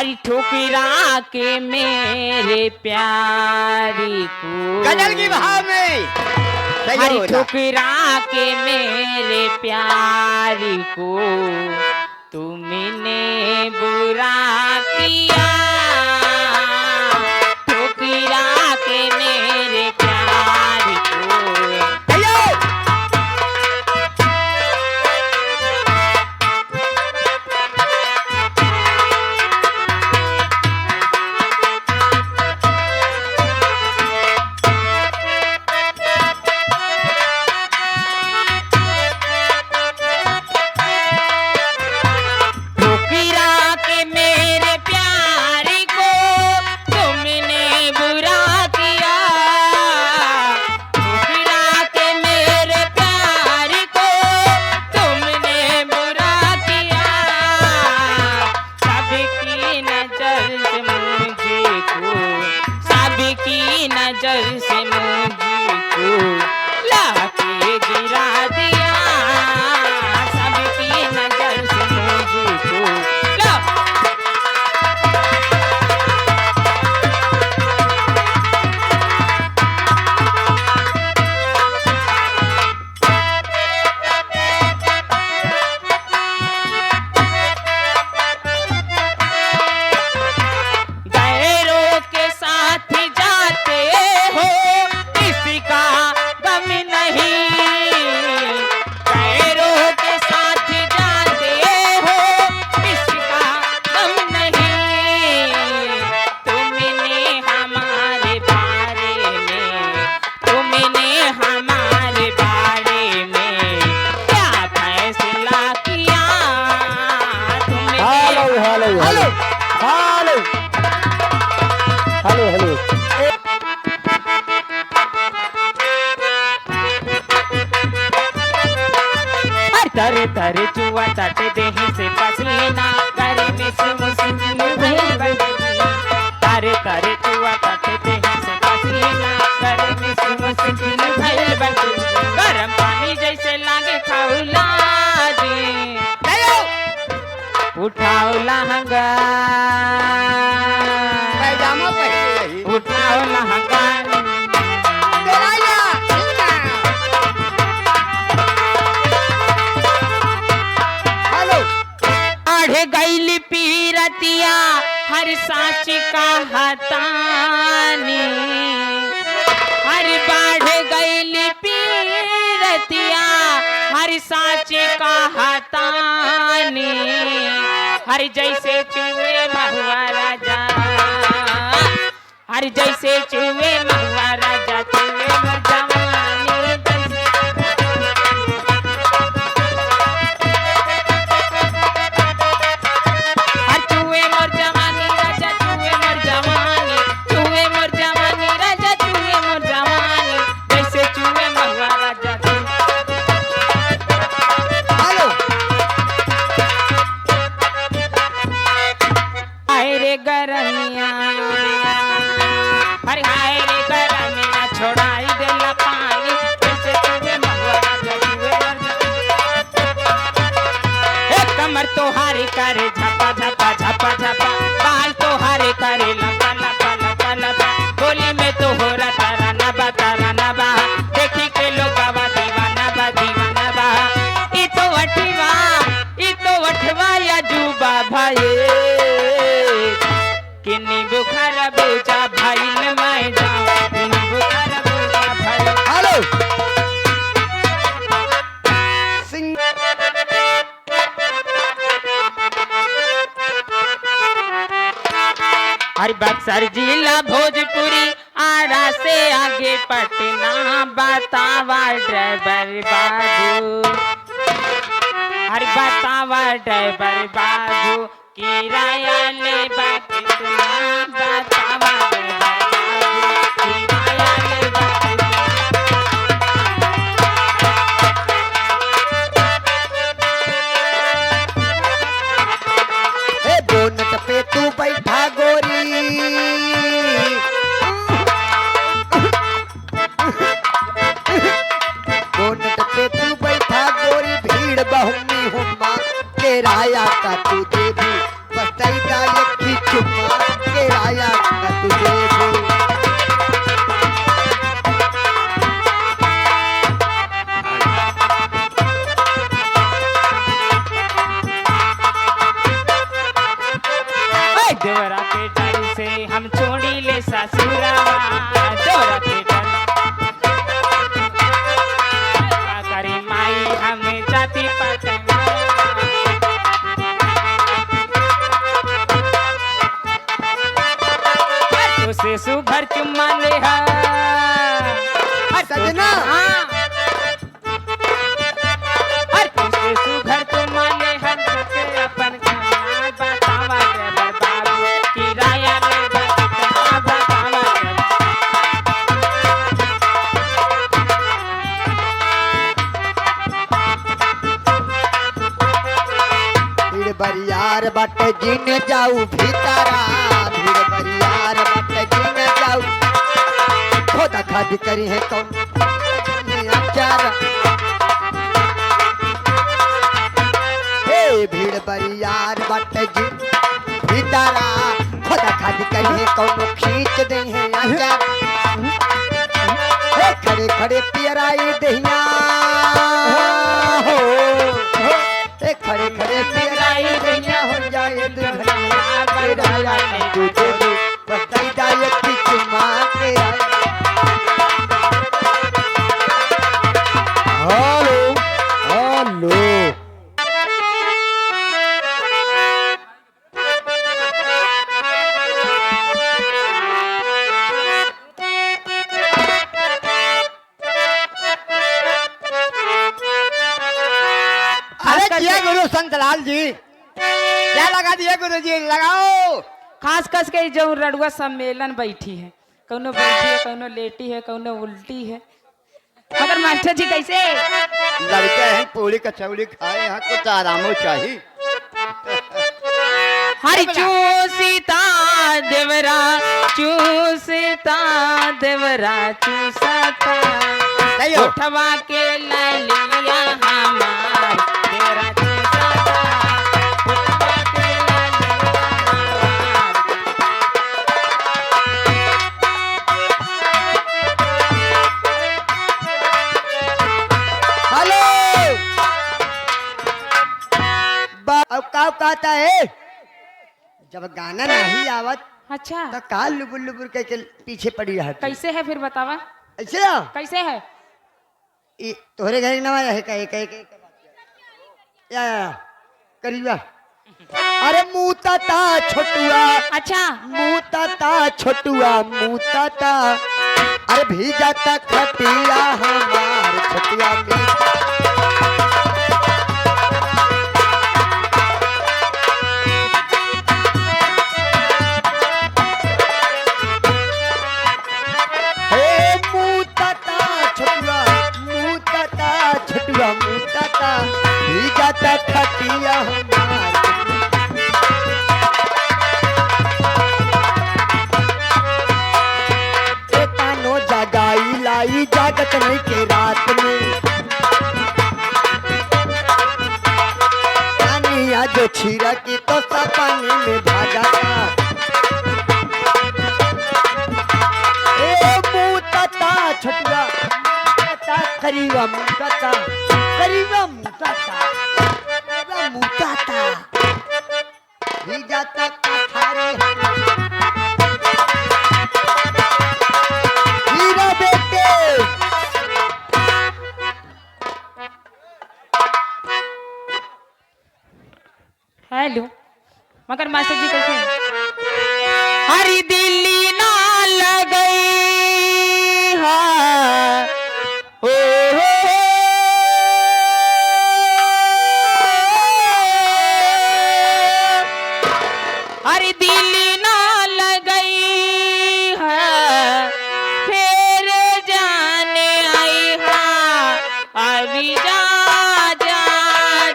हरी ठुकरा के मेरे प्यारी को गजल की भाव में हरी ठुकरा के मेरे प्यारी को तुमने बुरा किया ठुकरा के मेरे प्यारी को नजर से मुझको लाके गिरा दिया सबकी नजर से मुझको ला तरे तरे चुआ तटे देही से पसीना करे मिस मुस्किन भइल तरे तरे चुआ तटे देही से पसीना करे मिस मुस्किन भइल गरम पानी जैसे लागे खौला जी उठाओ लहंगा पैजामा पहने उठाओ लहंगा गैली पीरतिया हर साच का हतानी हर बाढ़ गैली पीरतिया हर साच का हतानी हर जैसे चूहे महुआ राजा हर जैसे चूहे महुआ राजा चूहे जवानी गरमिया हरे हाय रे गरमिया छोड़ाई देला पानी जैसे तुझे महुआ जजुए एक कमर तोहारी करे झपा झपा झपा झपा बाल तोहारे करे लपा लपा लपा लपा गोली में तो हो रहा तारा नबा देखी के लोग बाबा दीवाना बा ई तो अठवा या जुबा भाई किन्नी बुखार बेचा भाई न मैं जाऊं किन्नी बुखार बेचा भाई हेलो हर बक्सर जिला भोजपुरी आरा से आगे पटना बतावा ड्राइवर बाबू हर बतावा ड्राइवर बाबू किराया ले कितना बतावा किराया ले बोनट पे तू बैठा गोरी बोनट पे तू बैठा गोरी भीड़ बहुमी हुम्मा किराया का तू दे भी बताई दाल की चुम्मा के राया का तुझे दो। देवरा के डर से हम छोड़ी ले ससुरा देवरा के डर का करे माई हमें जाती पटना उसे सुघर चुम्मा ले सजना उसे सुघर चुम्मा ले अपन बतावा देवर बाबू किराया ले बतावा भीड़ बरियार बट जिन जाऊ भीतरा भीड़ बरियार बट जिन जाऊ खोदा खादी करी है कौन अचार हे भीड़ बरियार बट जिन भीतरा खोदा खादी करी है कौन खींच दे है अचार हे खड़े खड़े पियराई दहिया हो हे खड़े खड़े पियराई दहिया हो जाए दुल्हनिया बेराया तुझे दो बताई दाल की चुम्मा के राया। हेलो हेलो अरे किया गुरु संतलाल जी क्या लगा दिया गुरु जी लगाओ। खास कस के जो रड़ुआ सम्मेलन बैठी है कौनो बैठी है कौनो लेटी है कौनो उल्टी है मगर मास्टर जी कैसे लड़के हैं पूरी कचौड़ी खाए यहाँ कुछ आरामो चाहिए। हरी चूसीता देवरा चूसीता देवरा चूसता सही हो। उठवा के लालिया हमार देवरा चूसता उठवा के लालिया हमार हेलो अब का कहता है जब गाना नहीं आवत अच्छा तो का लुबुर लुबुर के पीछे पड़ी रहा कैसे है फिर बतावा ऐसे ना कैसे है ये तोहरे घर नवा है का एक एक या करीबा अरे मुता ता छोटुआ अच्छा मुता ता छोटुआ मुता ता अरे भीजा ता खटिया हमार छोटुआ में हे मुता ता छोटुआ मुता ता छोटुआ मुता ता भीजा ता खटिया हमार कानो जगाई लाई जागत नहीं के रात में पानिया जो छीरा की तो सब पानी में भागा था ए मुताता छटुआ मुताता करीबा मुताता करीबा मुताता करीबा मुताता भी जाता थारे हीरा बेटे हेलो मगर मास्टर जी कैसे हैं? हरी दिल्ली ना लगई है ओ हो हरी दिल्ली ना लगई है फिर जाने आई है अभी जा जा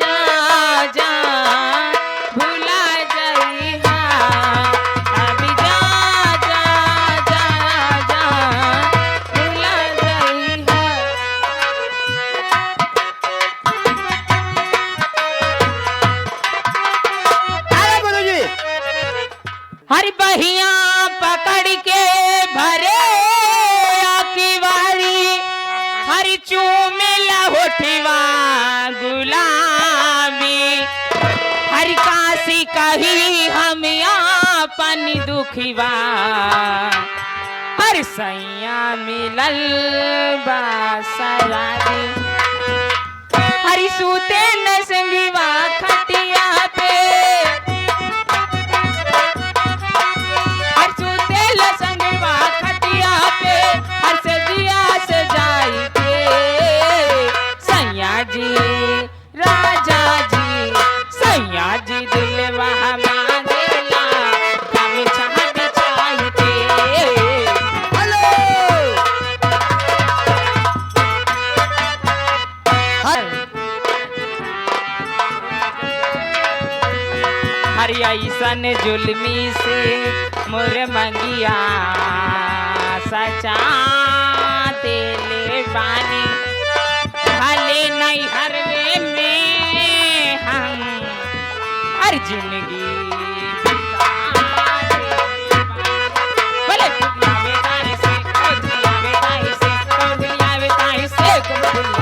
जा जा भुला जाई हा अभी जा जा जा दुखीवा अरे सैया मिलल बा सयारी हरि सूते न संगीवा खटिया पे हर सूते ल संगीवा खटिया पे हर से दिया से जाई के सैया जी राजा जी सैया जी दिलवा मांगेला हम चाह बिछाई के हरि ऐसन जुल्मी से मोर मंगिया सचा दिले बानी भले नहीं हरवे में हम हर जिंदगी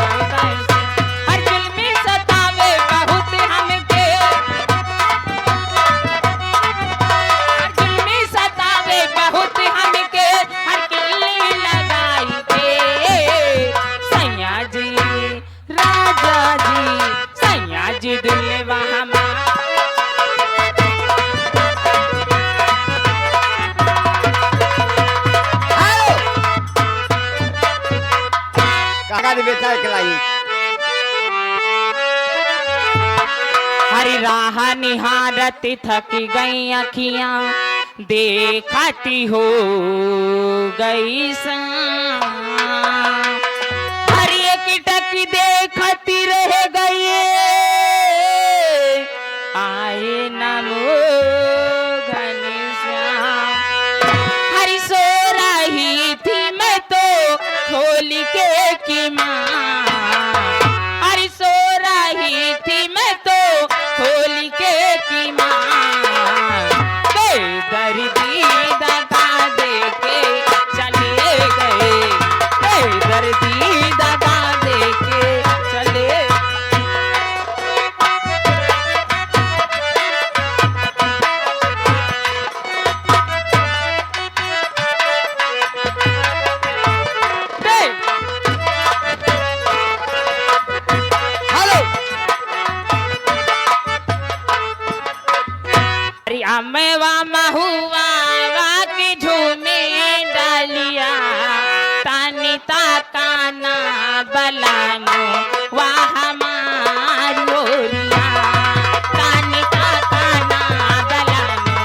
हर जुल्मी सतावे बहुत हमके हर जुल्मी सतावे बहुत हमके हर किल्ली लगाई के सैया जी राजा जी सैया जी दिलवा हमारा काका ने बेटा खिलाई हरी राह निहारत थकी गई अखियां देखती हो गई हरी एक टकी देखती रह गई आए नमो घनश्याम हरी सो रही थी मैं तो खोल के की माँ हरी सो रही थी मैं तो खोल के की माँ दर्दी दगा दे के चले गए दर्दी दगा दे के चले अमेवा महुआ की झूमे डालिया तानी ताकाना बलानो वाह मारोरिया तानी ताकाना बलानो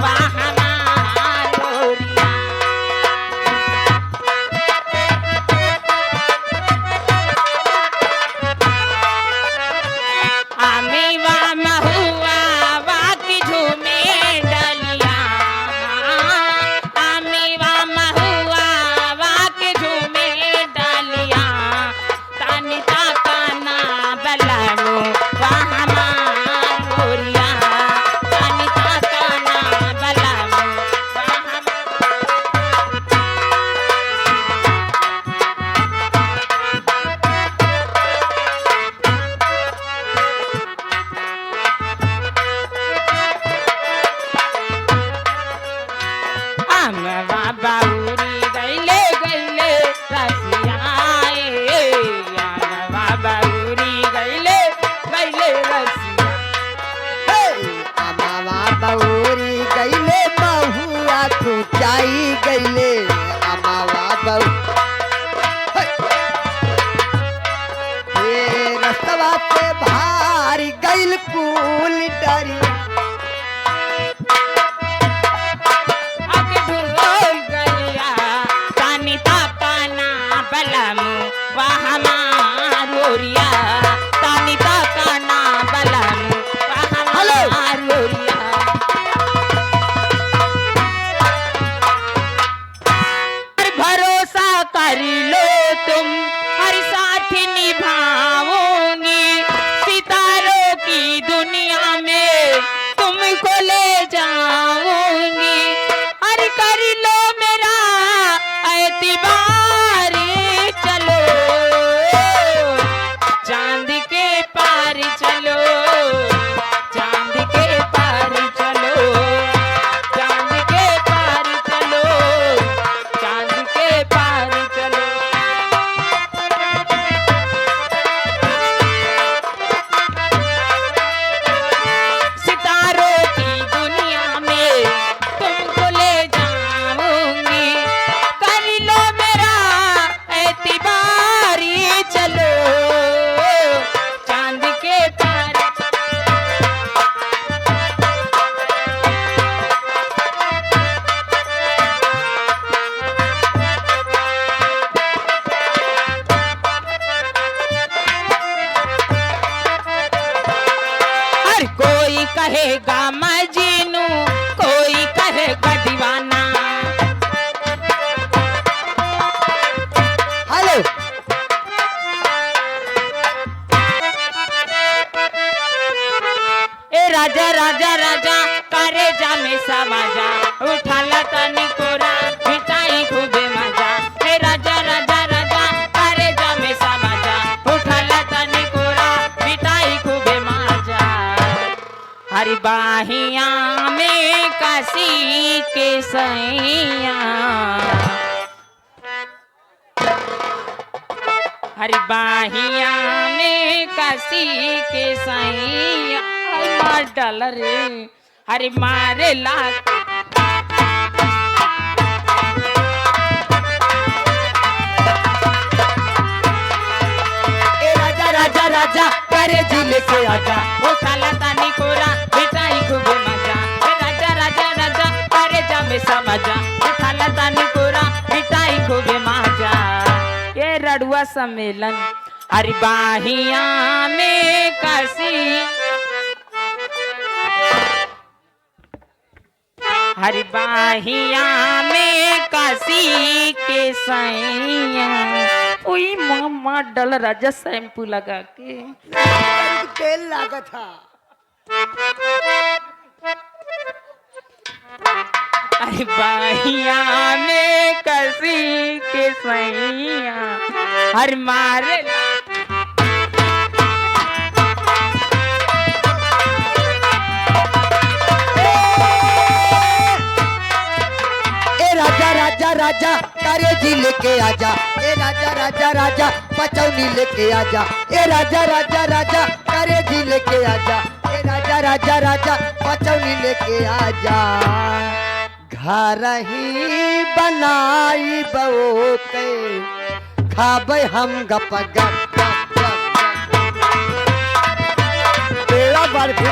वाह मारोरिया अमेवा महुआ की झूमे बाबूरी गैले गैले रसियाए बाबूरी गैले गैले रसिया अमावा बौरी गैले बहुआ खुचाई गैले अमावा बहू रस्तवा पे भारी गैल कुल डरी कर लो तुम हर साथ निभाओगी सितारों की दुनिया में कहेगा मजनू, कोई कहेगा दीवाना। हेलो ए राजा राजा राजा करे जा में समाजा, उठाला तनी कोरा मिठाई खूबे मजा। ए राजा राजा राजा करे जा में समाजा, उठाला तनी कोरा मिठाई खूबे मजा। हरी बाहिया में कसी के सैया, हरी बाहिया में कसी के सैया। मार डाला रे, हरी मारे ला। ए राजा राजा राजा करे झील के आजा, वो खाला तानी कोरा मिठाई खूब मजा। ए राजा राजा राजा करे जा में समझा, वो खाला तानी कोरा मिठाई खूब मजा। ये रड़ुआ सम्मेलन हरी बाहिया में कसी, हरी बाहिया में कसी के सैया। ओई मामा डल राजा शैम्पू लगा के तेल लागत था। अरे बाहिया में कसी के सैया, हर मारे राजा राजा राजा करे जी लेके आजा, ए राजा राजा राजा पचौनी लेके आजा। ए राजा राजा राजा करे जी लेके आजा, ए राजा राजा राजा पचौनी लेके आजा। घर ही बनाई बहुते खाबे हम गप गप गप गप। तेरा बर्फी